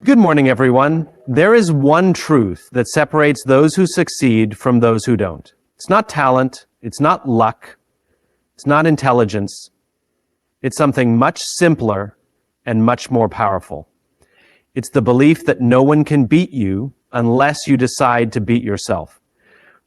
Good morning, everyone. There is one truth that separates those who succeed from those who don't. It's not talent, it's not luck, it's not intelligence. It's something much simpler and much more powerful. It's the belief that no one can beat you unless you decide to beat yourself.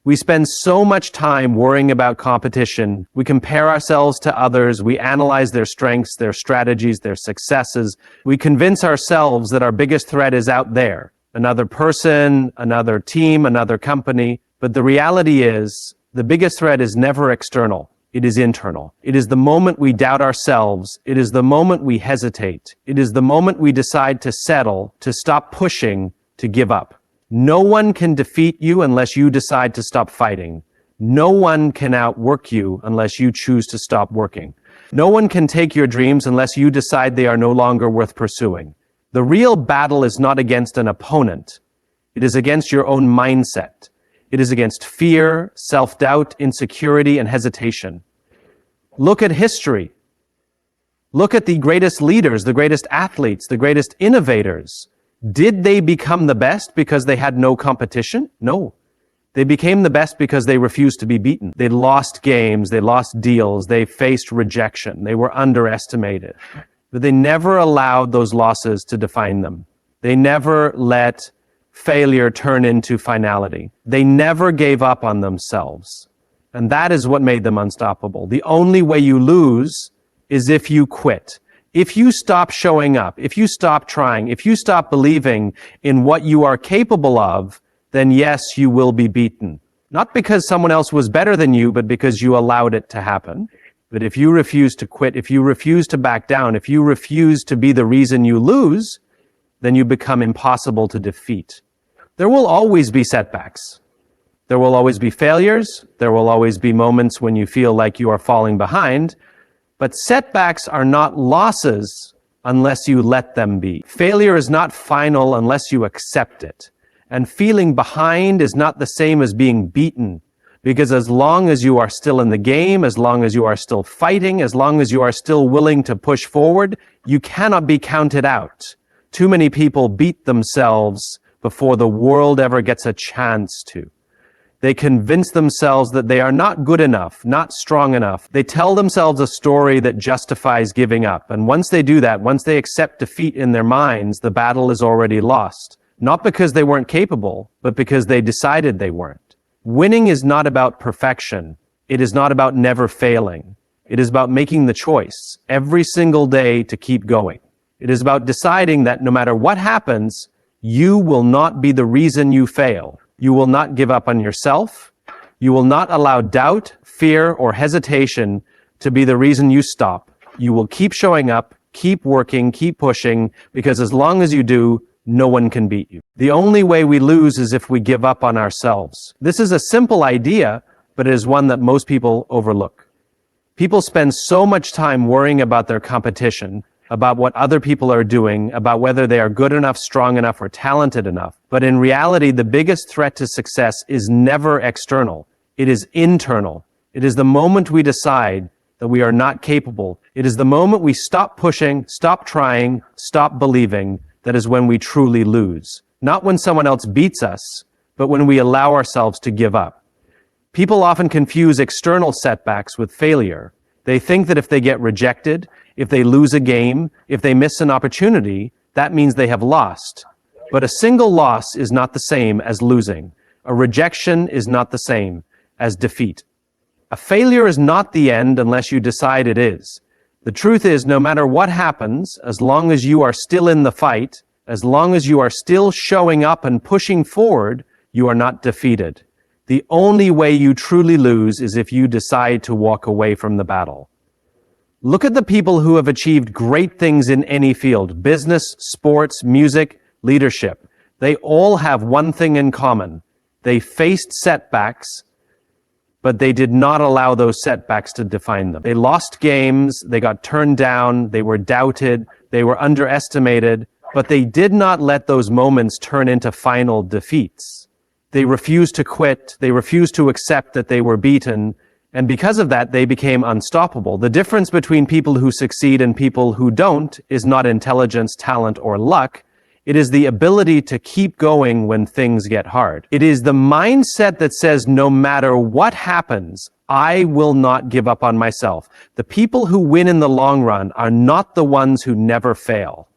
We spend so much time worrying about competition. We compare ourselves to others. We analyze their strengths, their strategies, their successes. We convince ourselves that our biggest threat is out there. Another person, another team, another company. But the reality is, the biggest threat is never external. It is internal. It is the moment we doubt ourselves. It is the moment we hesitate. It is the moment we decide to settle, to stop pushing, to give up. No one can defeat you unless you decide to stop fighting. No one can outwork you unless you choose to stop working. No one can take your dreams unless you decide they are no longer worth pursuing. The real battle is not against an opponent. It is against your own mindset. It is against fear, self-doubt, insecurity, and hesitation. Look at history. Look at the greatest leaders, the greatest athletes, the greatest innovators. Did they become the best because they had no competition? No. They became the best because they refused to be beaten. They lost games, they lost deals, they faced rejection, they were underestimated. But they never allowed those losses to define them. They never let failure turn into finality. They never gave up on themselves. And that is what made them unstoppable. The only way you lose is if you quit. If you stop showing up, if you stop trying, if you stop believing in what you are capable of, then yes, you will be beaten. Not because someone else was better than you, but because you allowed it to happen. But if you refuse to quit, if you refuse to back down, if you refuse to be the reason you lose, then you become impossible to defeat. There will always be setbacks. There will always be failures. There will always be moments when you feel like you are falling behind. But setbacks are not losses unless you let them be. Failure is not final unless you accept it. And feeling behind is not the same as being beaten. Because as long as you are still in the game, as long as you are still fighting, as long as you are still willing to push forward, you cannot be counted out. Too many people beat themselves before the world ever gets a chance to. They convince themselves that they are not good enough, not strong enough. They tell themselves a story that justifies giving up. And once they do that, once they accept defeat in their minds, the battle is already lost. Not because they weren't capable, but because they decided they weren't. Winning is not about perfection. It is not about never failing. It is about making the choice every single day to keep going. It is about deciding that no matter what happens, you will not be the reason you fail. You will not give up on yourself. You will not allow doubt, fear, or hesitation to be the reason you stop. You will keep showing up, keep working, keep pushing, because as long as you do, no one can beat you. The only way we lose is if we give up on ourselves. This is a simple idea, but it is one that most people overlook. People spend so much time worrying about their competition, about what other people are doing, about whether they are good enough, strong enough, or talented enough. But in reality, the biggest threat to success is never external. It is internal. It is the moment we decide that we are not capable. It is the moment we stop pushing, stop trying, stop believing, that is when we truly lose. Not when someone else beats us, but when we allow ourselves to give up. People often confuse external setbacks with failure. They think that if they get rejected, if they lose a game, if they miss an opportunity, that means they have lost. But a single loss is not the same as losing. A rejection is not the same as defeat. A failure is not the end unless you decide it is. The truth is, no matter what happens, as long as you are still in the fight, as long as you are still showing up and pushing forward, you are not defeated. The only way you truly lose is if you decide to walk away from the battle. Look at the people who have achieved great things in any field: business, sports, music, leadership. They all have one thing in common. They faced setbacks, but they did not allow those setbacks to define them. They lost games, they got turned down, they were doubted, they were underestimated, but they did not let those moments turn into final defeats. They refused to quit, they refused to accept that they were beaten, and because of that, they became unstoppable. The difference between people who succeed and people who don't is not intelligence, talent, or luck. It is the ability to keep going when things get hard. It is the mindset that says, no matter what happens, I will not give up on myself. The people who win in the long run are not the ones who never fail.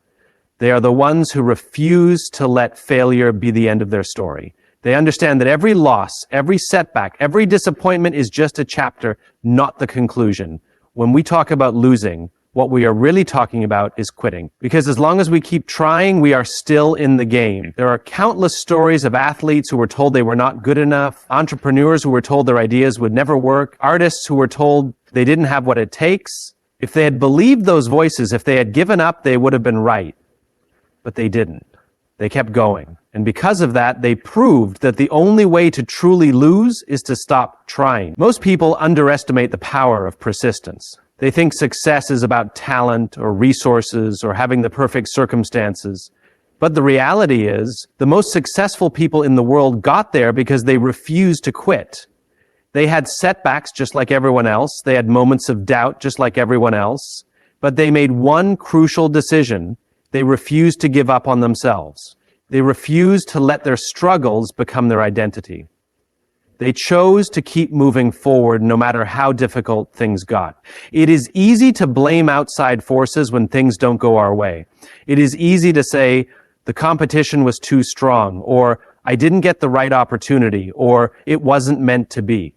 They are the ones who refuse to let failure be the end of their story. They understand that every loss, every setback, every disappointment is just a chapter, not the conclusion. When we talk about losing, what we are really talking about is quitting. Because as long as we keep trying, we are still in the game. There are countless stories of athletes who were told they were not good enough, entrepreneurs who were told their ideas would never work, artists who were told they didn't have what it takes. If they had believed those voices, if they had given up, they would have been right. But they didn't. They kept going. And because of that, they proved that the only way to truly lose is to stop trying. Most people underestimate the power of persistence. They think success is about talent or resources or having the perfect circumstances. But the reality is, the most successful people in the world got there because they refused to quit. They had setbacks just like everyone else. They had moments of doubt just like everyone else. But they made one crucial decision. They refused to give up on themselves. They refused to let their struggles become their identity. They chose to keep moving forward no matter how difficult things got. It is easy to blame outside forces when things don't go our way. It is easy to say, the competition was too strong, or I didn't get the right opportunity, or it wasn't meant to be.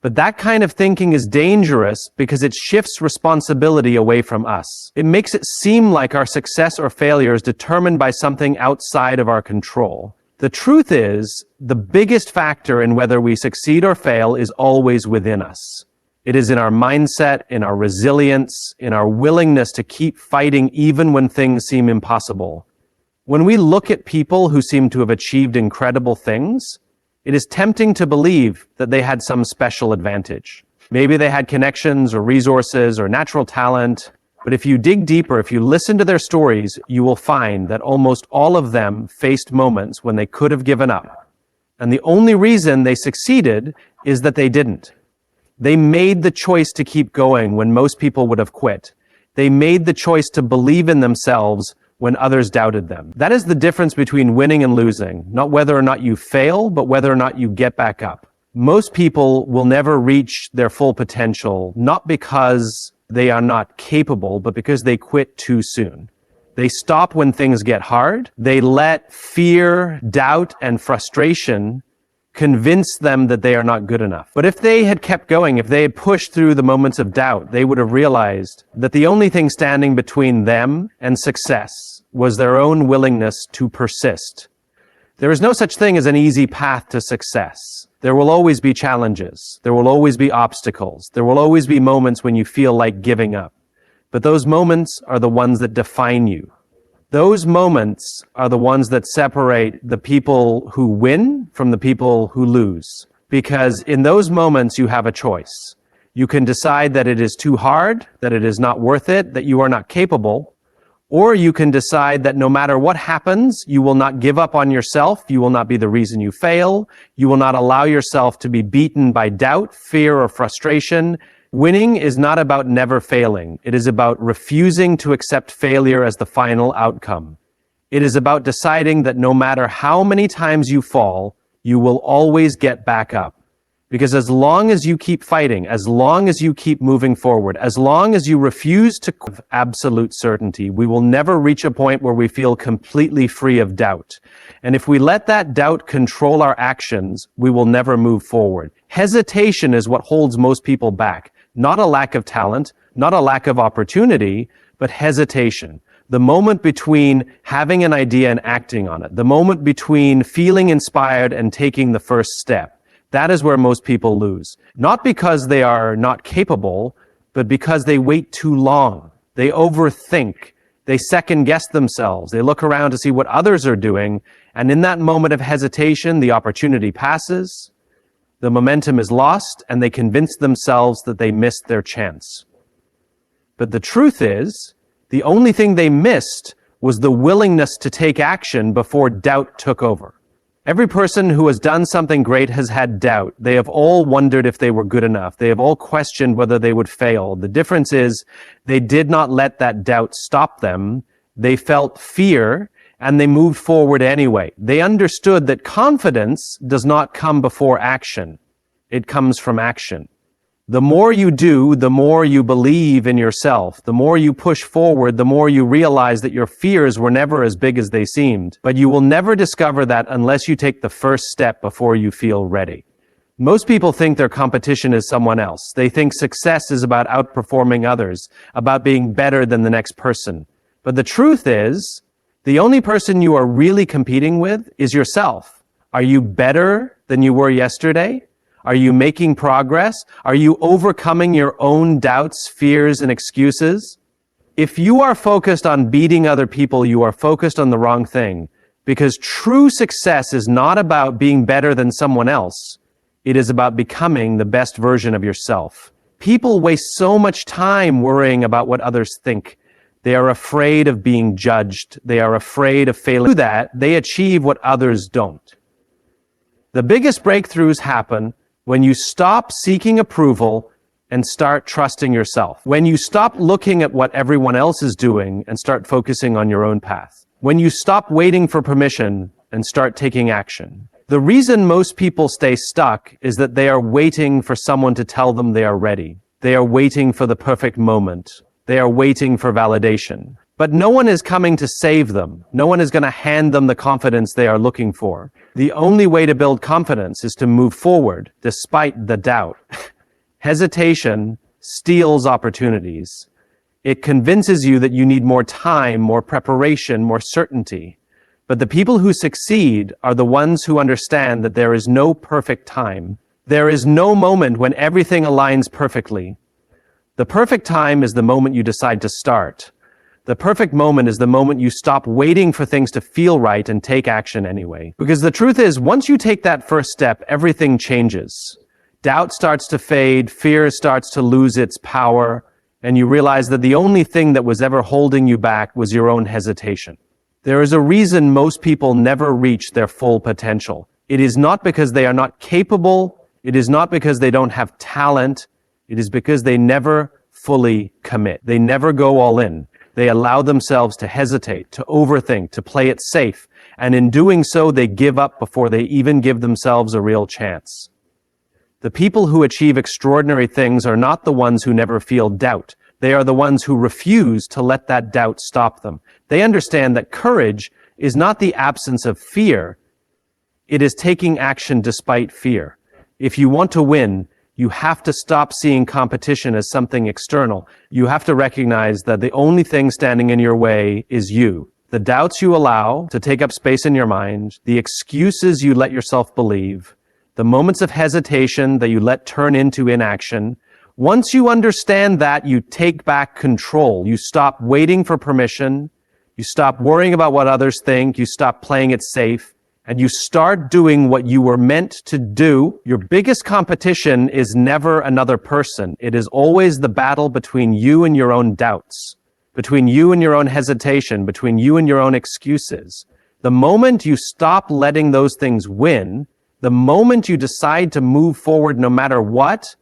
But that kind of thinking is dangerous because it shifts responsibility away from us. It makes it seem like our success or failure is determined by something outside of our control. The truth is, the biggest factor in whether we succeed or fail is always within us. It is in our mindset, in our resilience, in our willingness to keep fighting even when things seem impossible. When we look at people who seem to have achieved incredible things, it is tempting to believe that they had some special advantage. Maybe they had connections or resources or natural talent. But if you dig deeper, if you listen to their stories, you will find that almost all of them faced moments when they could have given up. And the only reason they succeeded is that they didn't. They made the choice to keep going when most people would have quit. They made the choice to believe in themselves when others doubted them. That is the difference between winning and losing. Not whether or not you fail, but whether or not you get back up. Most people will never reach their full potential, not because they are not capable, but because they quit too soon. They stop when things get hard. They let fear, doubt, and frustration convince them that they are not good enough. But if they had kept going, if they had pushed through the moments of doubt, they would have realized that the only thing standing between them and success was their own willingness to persist. There is no such thing as an easy path to success. There will always be challenges. There will always be obstacles. There will always be moments when you feel like giving up. But those moments are the ones that define you. Those moments are the ones that separate the people who win from the people who lose. Because in those moments, you have a choice. You can decide that it is too hard, that it is not worth it, that you are not capable. Or you can decide that no matter what happens, you will not give up on yourself. You will not be the reason you fail. You will not allow yourself to be beaten by doubt, fear, or frustration. Winning is not about never failing. It is about refusing to accept failure as the final outcome. It is about deciding that no matter how many times you fall, you will always get back up. Because as long as you keep fighting, as long as you keep moving forward, as long as you refuse to have absolute certainty, we will never reach a point where we feel completely free of doubt. And if we let that doubt control our actions, we will never move forward. Hesitation is what holds most people back. Not a lack of talent, not a lack of opportunity, but hesitation. The moment between having an idea and acting on it. The moment between feeling inspired and taking the first step. That is where most people lose. Not because they are not capable, but because they wait too long. They overthink. They second guess themselves. They look around to see what others are doing. And in that moment of hesitation, the opportunity passes. The momentum is lost, and they convince themselves that they missed their chance. But the truth is, the only thing they missed was the willingness to take action before doubt took over. Every person who has done something great has had doubt. They have all wondered if they were good enough. They have all questioned whether they would fail. The difference is they did not let that doubt stop them. They felt fear, and they moved forward anyway. They understood that confidence does not come before action. It comes from action. The more you do, the more you believe in yourself. The more you push forward, the more you realize that your fears were never as big as they seemed. But you will never discover that unless you take the first step before you feel ready. Most people think their competition is someone else. They think success is about outperforming others, about being better than the next person. But the truth is, the only person you are really competing with is yourself. Are you better than you were yesterday? Are you making progress? Are you overcoming your own doubts, fears, and excuses? If you are focused on beating other people, you are focused on the wrong thing, because true success is not about being better than someone else. It is about becoming the best version of yourself. People waste so much time worrying about what others think. They are afraid of being judged. They are afraid of failing. To do that, they achieve what others don't. The biggest breakthroughs happen when you stop seeking approval and start trusting yourself. When you stop looking at what everyone else is doing and start focusing on your own path. When you stop waiting for permission and start taking action. The reason most people stay stuck is that they are waiting for someone to tell them they are ready. They are waiting for the perfect moment. They are waiting for validation. But no one is coming to save them. No one is going to hand them the confidence they are looking for. The only way to build confidence is to move forward, despite the doubt. Hesitation steals opportunities. It convinces you that you need more time, more preparation, more certainty. But the people who succeed are the ones who understand that there is no perfect time. There is no moment when everything aligns perfectly. The perfect time is the moment you decide to start. The perfect moment is the moment you stop waiting for things to feel right and take action anyway. Because the truth is, once you take that first step, everything changes. Doubt starts to fade, fear starts to lose its power, and you realize that the only thing that was ever holding you back was your own hesitation. There is a reason most people never reach their full potential. It is not because they are not capable. It is not because they don't have talent. It is because they never fully commit. They never go all in. They allow themselves to hesitate, to overthink, to play it safe, and in doing so, they give up before they even give themselves a real chance. The people who achieve extraordinary things are not the ones who never feel doubt. They are the ones who refuse to let that doubt stop them. They understand that courage is not the absence of fear. It is taking action despite fear. If you want to win, you have to stop seeing competition as something external. You have to recognize that the only thing standing in your way is you. The doubts you allow to take up space in your mind, the excuses you let yourself believe, the moments of hesitation that you let turn into inaction. Once you understand that, you take back control. You stop waiting for permission. You stop worrying about what others think. You stop playing it safe. And you start doing what you were meant to do. Your biggest competition is never another person. It is always the battle between you and your own doubts, between you and your own hesitation, between you and your own excuses. The moment you stop letting those things win, the moment you decide to move forward no matter what,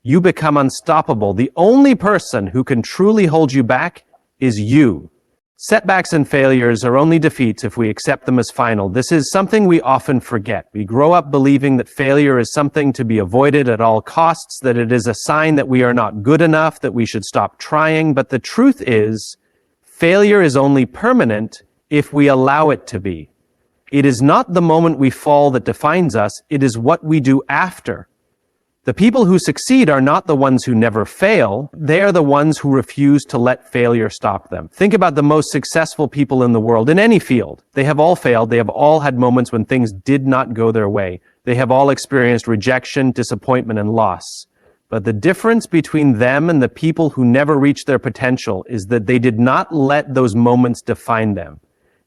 you become unstoppable. The only person who can truly hold you back is you. Setbacks and failures are only defeats if we accept them as final. This is something we often forget. We grow up believing that failure is something to be avoided at all costs, that it is a sign that we are not good enough, that we should stop trying. But the truth is, failure is only permanent if we allow it to be. It is not the moment we fall that defines us. It is what we do after. The people who succeed are not the ones who never fail. They are the ones who refuse to let failure stop them. Think about the most successful people in the world in any field. They have all failed. They have all had moments when things did not go their way. They have all experienced rejection, disappointment, and loss. But the difference between them and the people who never reach their potential is that they did not let those moments define them.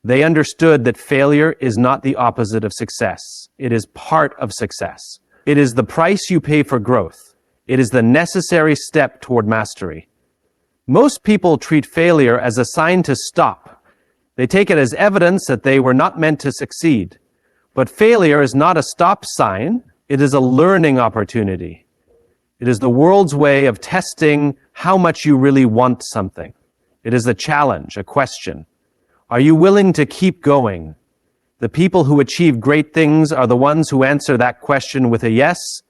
They understood that failure is not the opposite of success. It is part of success. It is the price you pay for growth. It is the necessary step toward mastery. Most people treat failure as a sign to stop. They take it as evidence that they were not meant to succeed. But failure is not a stop sign. It is a learning opportunity. It is the world's way of testing how much you really want something. It is a challenge, a question. Are you willing to keep going? The people who achieve great things are the ones who answer that question with a yes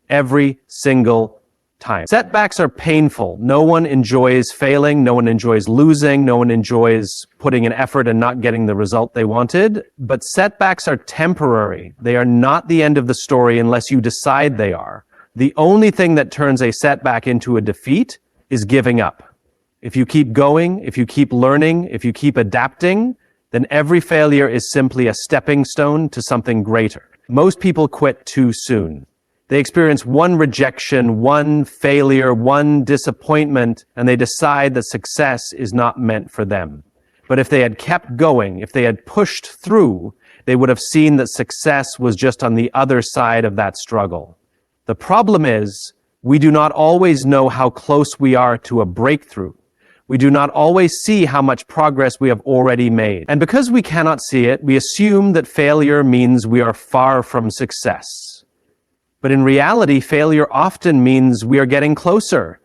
every single time. Setbacks are painful. No one enjoys failing. No one enjoys losing. No one enjoys putting in effort and not getting the result they wanted. But setbacks are temporary. They are not the end of the story unless you decide they are. The only thing that turns a setback into a defeat is giving up. If you keep going, if you keep learning, if you keep adapting, then every failure is simply a stepping stone to something greater. Most people quit too soon. They experience one rejection, one failure, one disappointment, and they decide that success is not meant for them. But if they had kept going, if they had pushed through, they would have seen that success was just on the other side of that struggle. The problem is, we do not always know how close we are to a breakthrough. We do not always see how much progress we have already made. And because we cannot see it, we assume that failure means we are far from success. But in reality, failure often means we are getting closer.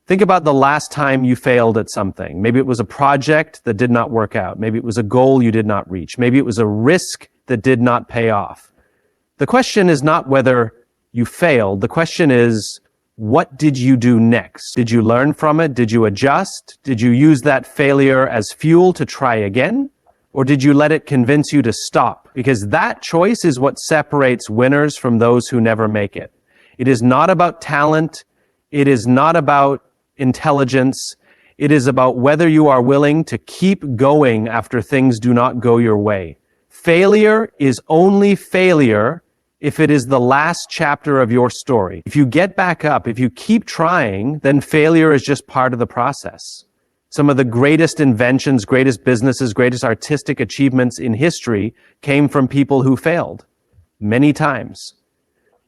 Think about the last time you failed at something. Maybe it was a project that did not work out. Maybe it was a goal you did not reach. Maybe it was a risk that did not pay off. The question is not whether you failed. The question is, what did you do next? Did you learn from it? Did you adjust? Did you use that failure as fuel to try again? Or did you let it convince you to stop? Because that choice is what separates winners from those who never make it. It is not about talent. It is not about intelligence. It is about whether you are willing to keep going after things do not go your way. Failure is only failure if it is the last chapter of your story. If you get back up, if you keep trying, then failure is just part of the process. Some of the greatest inventions, greatest businesses, greatest artistic achievements in history came from people who failed many times.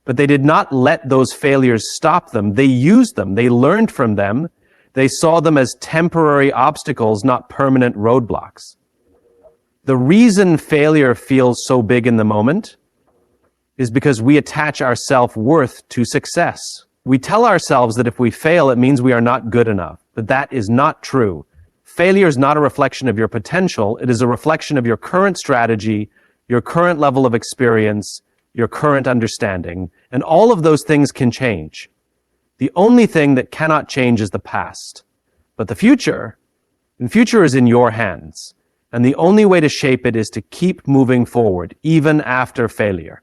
But they did not let those failures stop them. They used them. They learned from them. They saw them as temporary obstacles, not permanent roadblocks. The reason failure feels so big in the moment is because we attach our self-worth to success. We tell ourselves that if we fail, it means we are not good enough. But that is not true. Failure is not a reflection of your potential. It is a reflection of your current strategy, your current level of experience, your current understanding. And all of those things can change. The only thing that cannot change is the past. But the future is in your hands. And the only way to shape it is to keep moving forward, even after failure.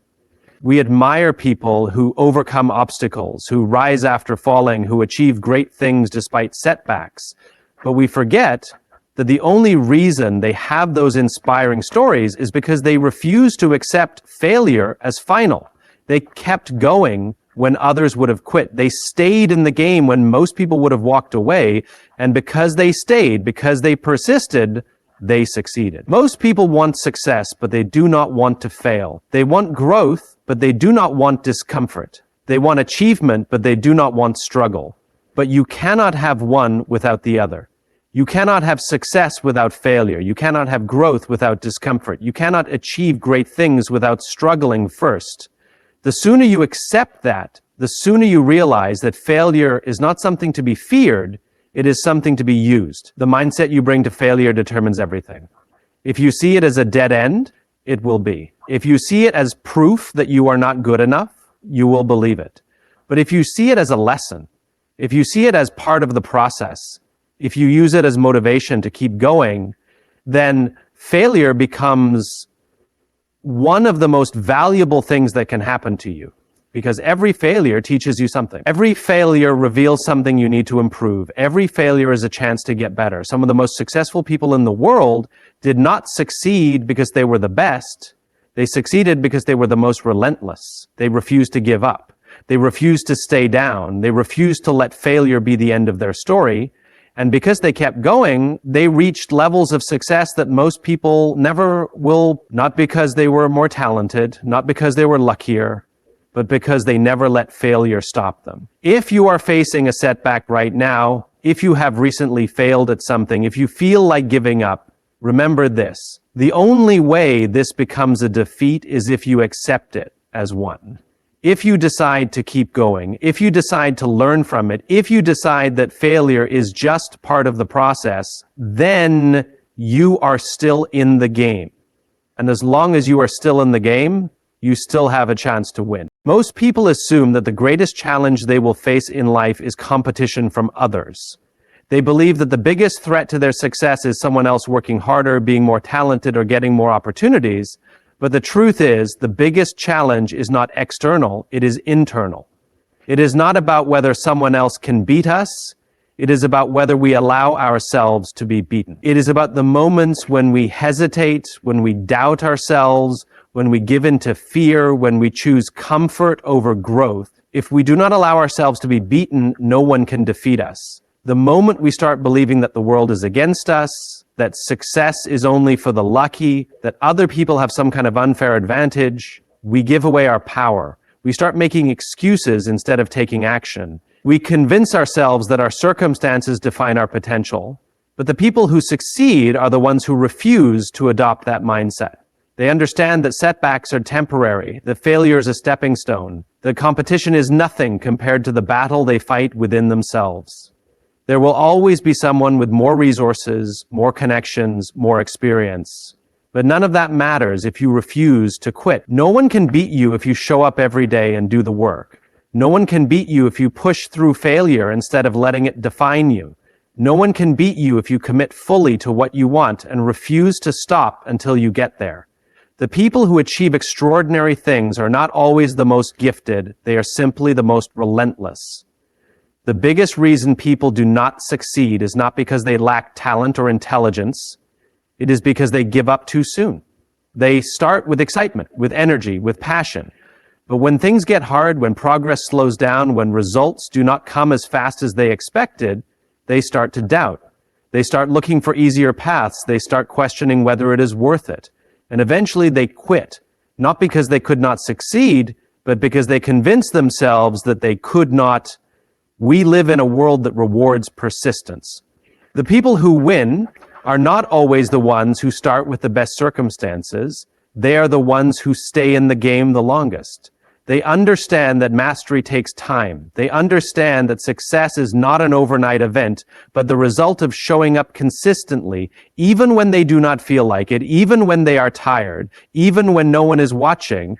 We admire people who overcome obstacles, who rise after falling, who achieve great things despite setbacks. But we forget that the only reason they have those inspiring stories is because they refuse to accept failure as final. They kept going when others would have quit. They stayed in the game when most people would have walked away. And because they stayed, because they persisted, they succeeded. Most people want success, but they do not want to fail. They want growth, but they do not want discomfort. They want achievement, but they do not want struggle. But you cannot have one without the other. You cannot have success without failure. You cannot have growth without discomfort. You cannot achieve great things without struggling first. The sooner you accept that, the sooner you realize that failure is not something to be feared, it is something to be used. The mindset you bring to failure determines everything. If you see it as a dead end, it will be. If you see it as proof that you are not good enough, you will believe it. But if you see it as a lesson, if you see it as part of the process, if you use it as motivation to keep going, then failure becomes one of the most valuable things that can happen to you. Because every failure teaches you something. Every failure reveals something you need to improve. Every failure is a chance to get better. Some of the most successful people in the world did not succeed because they were the best. They succeeded because they were the most relentless. They refused to give up. They refused to stay down. They refused to let failure be the end of their story. And because they kept going, they reached levels of success that most people never will, not because they were more talented, not because they were luckier, but because they never let failure stop them. If you are facing a setback right now, if you have recently failed at something, if you feel like giving up, remember this. The only way this becomes a defeat is if you accept it as one. If you decide to keep going, if you decide to learn from it, if you decide that failure is just part of the process, then you are still in the game. And as long as you are still in the game, you still have a chance to win. Most people assume that the greatest challenge they will face in life is competition from others. They believe that the biggest threat to their success is someone else working harder, being more talented, or getting more opportunities. But the truth is, the biggest challenge is not external, it is internal. It is not about whether someone else can beat us. It is about whether we allow ourselves to be beaten. It is about the moments when we hesitate, when we doubt ourselves, when we give in to fear, when we choose comfort over growth. If we do not allow ourselves to be beaten, no one can defeat us. The moment we start believing that the world is against us, that success is only for the lucky, that other people have some kind of unfair advantage, we give away our power. We start making excuses instead of taking action. We convince ourselves that our circumstances define our potential. But the people who succeed are the ones who refuse to adopt that mindset. They understand that setbacks are temporary, that failure is a stepping stone, that competition is nothing compared to the battle they fight within themselves. There will always be someone with more resources, more connections, more experience. But none of that matters if you refuse to quit. No one can beat you if you show up every day and do the work. No one can beat you if you push through failure instead of letting it define you. No one can beat you if you commit fully to what you want and refuse to stop until you get there. The people who achieve extraordinary things are not always the most gifted, they are simply the most relentless. The biggest reason people do not succeed is not because they lack talent or intelligence. It is because they give up too soon. They start with excitement, with energy, with passion. But when things get hard, when progress slows down, when results do not come as fast as they expected, they start to doubt. They start looking for easier paths. They start questioning whether it is worth it. And eventually they quit, not because they could not succeed, but because they convinced themselves that they could not. We live in a world that rewards persistence. The people who win are not always the ones who start with the best circumstances. They are the ones who stay in the game the longest. They understand that mastery takes time. They understand that success is not an overnight event, but the result of showing up consistently, even when they do not feel like it, even when they are tired, even when no one is watching.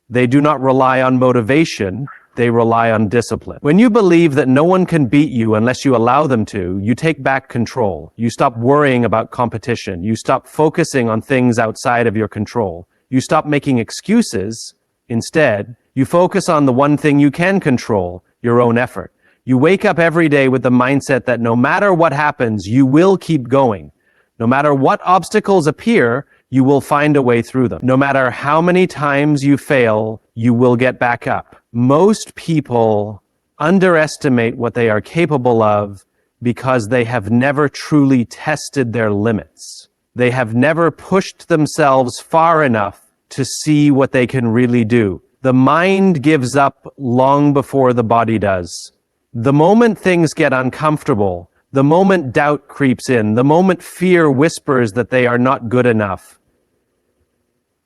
They do not rely on motivation. They rely on discipline. When you believe that no one can beat you unless you allow them to, you take back control. You stop worrying about competition. You stop focusing on things outside of your control. You stop making excuses. Instead, you focus on the one thing you can control, your own effort. You wake up every day with the mindset that no matter what happens, you will keep going. No matter what obstacles appear, you will find a way through them. No matter how many times you fail, you will get back up. Most people underestimate what they are capable of because they have never truly tested their limits. They have never pushed themselves far enough to see what they can really do. The mind gives up long before the body does. The moment things get uncomfortable, the moment doubt creeps in, the moment fear whispers that they are not good enough,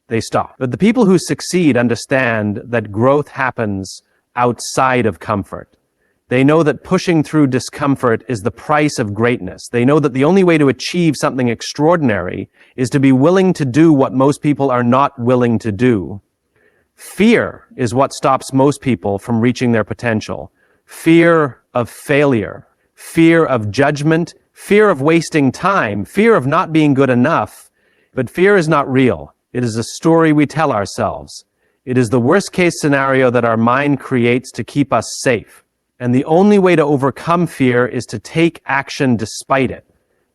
they stop. But the people who succeed understand that growth happens outside of comfort. They know that pushing through discomfort is the price of greatness. They know that the only way to achieve something extraordinary is to be willing to do what most people are not willing to do. Fear is what stops most people from reaching their potential. Fear of failure, fear of judgment, fear of wasting time, fear of not being good enough. But fear is not real. It is a story we tell ourselves. It is the worst-case scenario that our mind creates to keep us safe. And the only way to overcome fear is to take action despite it.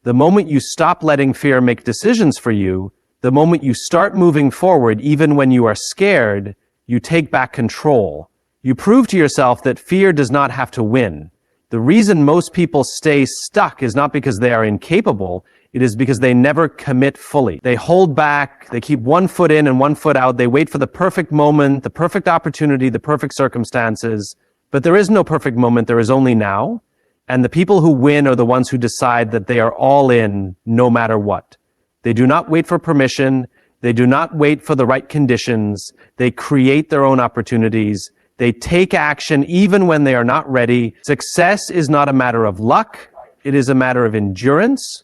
The moment you stop letting fear make decisions for you, the moment you start moving forward even when you are scared, you take back control. You prove to yourself that fear does not have to win. The reason most people stay stuck is not because they are incapable, it is because they never commit fully. They hold back, they keep one foot in and one foot out, they wait for the perfect moment, the perfect opportunity, the perfect circumstances. But there is no perfect moment, there is only now. And the people who win are the ones who decide that they are all in no matter what. They do not wait for permission, they do not wait for the right conditions, they create their own opportunities. They take action even when they are not ready. Success is not a matter of luck, it is a matter of endurance.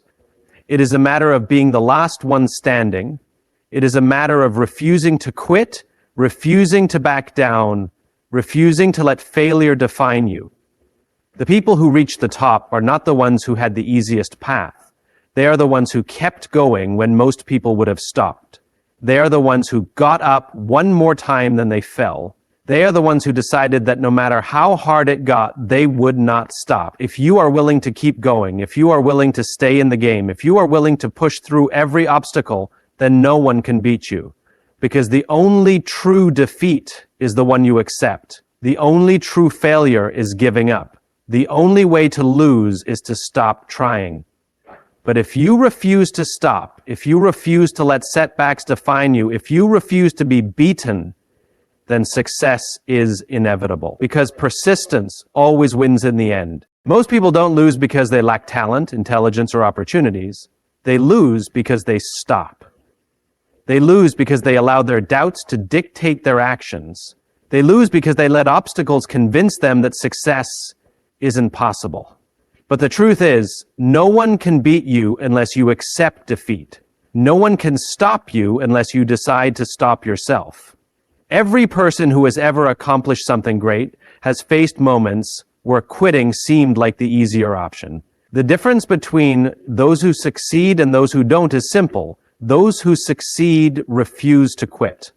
It is a matter of being the last one standing. It is a matter of refusing to quit, refusing to back down, refusing to let failure define you. The people who reach the top are not the ones who had the easiest path. They are the ones who kept going when most people would have stopped. They are the ones who got up one more time than they fell. They are the ones who decided that no matter how hard it got, they would not stop. If you are willing to keep going, if you are willing to stay in the game, if you are willing to push through every obstacle, then no one can beat you. Because the only true defeat is the one you accept. The only true failure is giving up. The only way to lose is to stop trying. But if you refuse to stop, if you refuse to let setbacks define you, if you refuse to be beaten, then success is inevitable. Because persistence always wins in the end. Most people don't lose because they lack talent, intelligence, or opportunities. They lose because they stop. They lose because they allow their doubts to dictate their actions. They lose because they let obstacles convince them that success isn't possible. But the truth is, no one can beat you unless you accept defeat. No one can stop you unless you decide to stop yourself. Every person who has ever accomplished something great has faced moments where quitting seemed like the easier option. The difference between those who succeed and those who don't is simple. Those who succeed refuse to quit.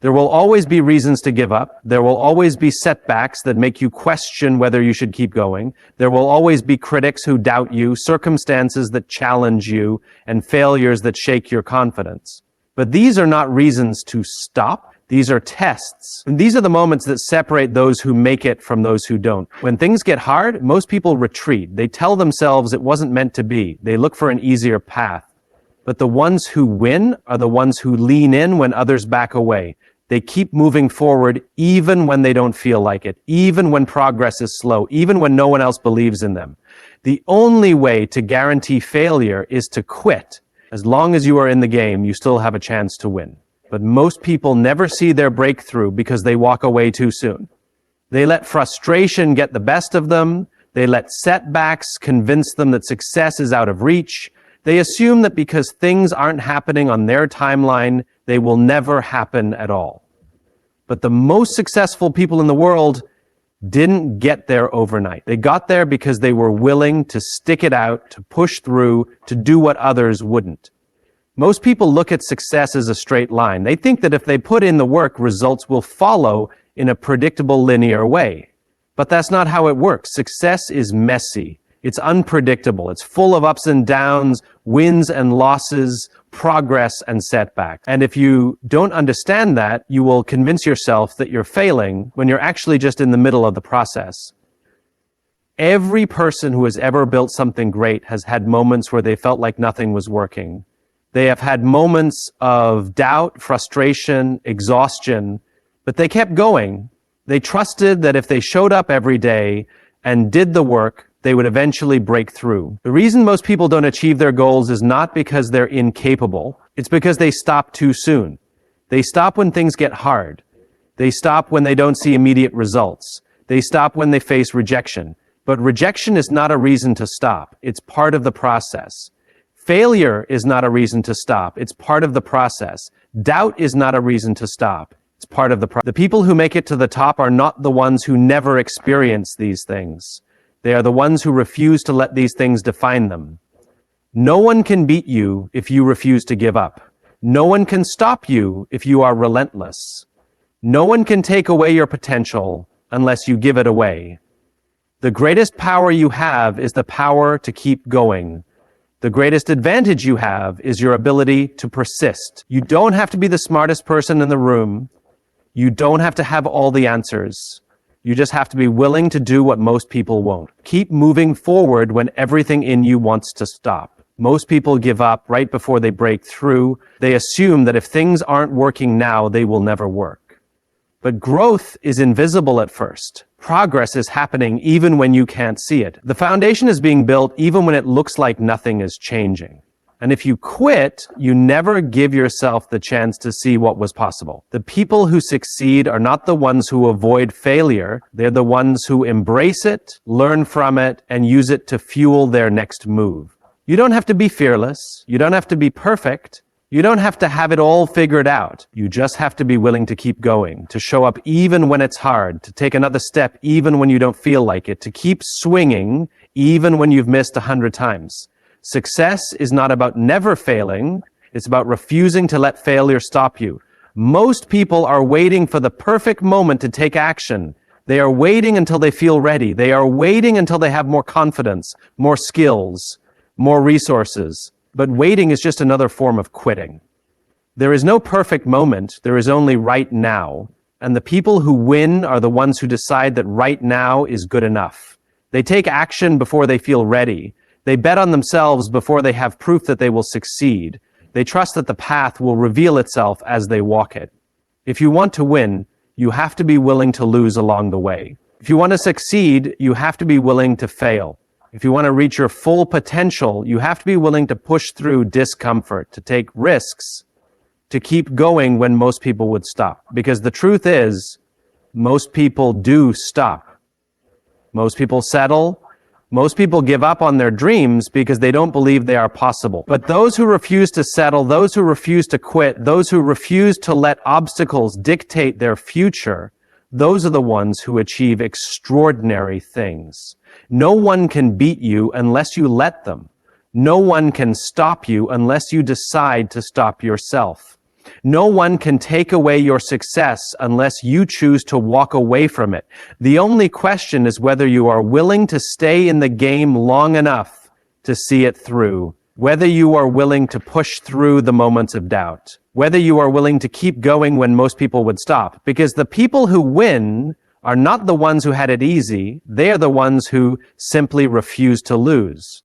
There will always be reasons to give up. There will always be setbacks that make you question whether you should keep going. There will always be critics who doubt you, circumstances that challenge you, and failures that shake your confidence. But these are not reasons to stop. These are tests. And these are the moments that separate those who make it from those who don't. When things get hard, most people retreat. They tell themselves it wasn't meant to be. They look for an easier path. But the ones who win are the ones who lean in when others back away. They keep moving forward even when they don't feel like it, even when progress is slow, even when no one else believes in them. The only way to guarantee failure is to quit. As long as you are in the game, you still have a chance to win. But most people never see their breakthrough because they walk away too soon. They let frustration get the best of them. They let setbacks convince them that success is out of reach. They assume that because things aren't happening on their timeline, they will never happen at all. But the most successful people in the world didn't get there overnight. They got there because they were willing to stick it out, to push through, to do what others wouldn't. Most people look at success as a straight line. They think that if they put in the work, results will follow in a predictable linear way. But that's not how it works. Success is messy. It's unpredictable. It's full of ups and downs, wins and losses, progress and setbacks. And if you don't understand that, you will convince yourself that you're failing when you're actually just in the middle of the process. Every person who has ever built something great has had moments where they felt like nothing was working. They have had moments of doubt, frustration, exhaustion, but they kept going. They trusted that if they showed up every day and did the work, they would eventually break through. The reason most people don't achieve their goals is not because they're incapable. It's because they stop too soon. They stop when things get hard. They stop when they don't see immediate results. They stop when they face rejection. But rejection is not a reason to stop. It's part of the process. Failure is not a reason to stop. It's part of the process. Doubt is not a reason to stop. It's part of the process. The people who make it to the top are not the ones who never experience these things. They are the ones who refuse to let these things define them. No one can beat you if you refuse to give up. No one can stop you if you are relentless. No one can take away your potential unless you give it away. The greatest power you have is the power to keep going. The greatest advantage you have is your ability to persist. You don't have to be the smartest person in the room. You don't have to have all the answers. You just have to be willing to do what most people won't. Keep moving forward when everything in you wants to stop. Most people give up right before they break through. They assume that if things aren't working now, they will never work. But growth is invisible at first. Progress is happening even when you can't see it. The foundation is being built even when it looks like nothing is changing. And if you quit, you never give yourself the chance to see what was possible. The people who succeed are not the ones who avoid failure. They're the ones who embrace it, learn from it, and use it to fuel their next move. You don't have to be fearless. You don't have to be perfect. You don't have to have it all figured out. You just have to be willing to keep going, to show up even when it's hard, to take another step even when you don't feel like it, to keep swinging even when you've missed 100 times. Success is not about never failing. It's about refusing to let failure stop you. Most people are waiting for the perfect moment to take action. They are waiting until they feel ready. They are waiting until they have more confidence, more skills, more resources. But waiting is just another form of quitting. There is no perfect moment. There is only right now. And the people who win are the ones who decide that right now is good enough. They take action before they feel ready. They bet on themselves before they have proof that they will succeed. They trust that the path will reveal itself as they walk it. If you want to win, you have to be willing to lose along the way. If you want to succeed, you have to be willing to fail. If you want to reach your full potential, you have to be willing to push through discomfort, to take risks, to keep going when most people would stop. Because the truth is, most people do stop. Most people settle. Most people give up on their dreams because they don't believe they are possible. But those who refuse to settle, those who refuse to quit, those who refuse to let obstacles dictate their future, those are the ones who achieve extraordinary things. No one can beat you unless you let them. No one can stop you unless you decide to stop yourself. No one can take away your success unless you choose to walk away from it. The only question is whether you are willing to stay in the game long enough to see it through, whether you are willing to push through the moments of doubt, whether you are willing to keep going when most people would stop. Because the people who win are not the ones who had it easy, they are the ones who simply refuse to lose.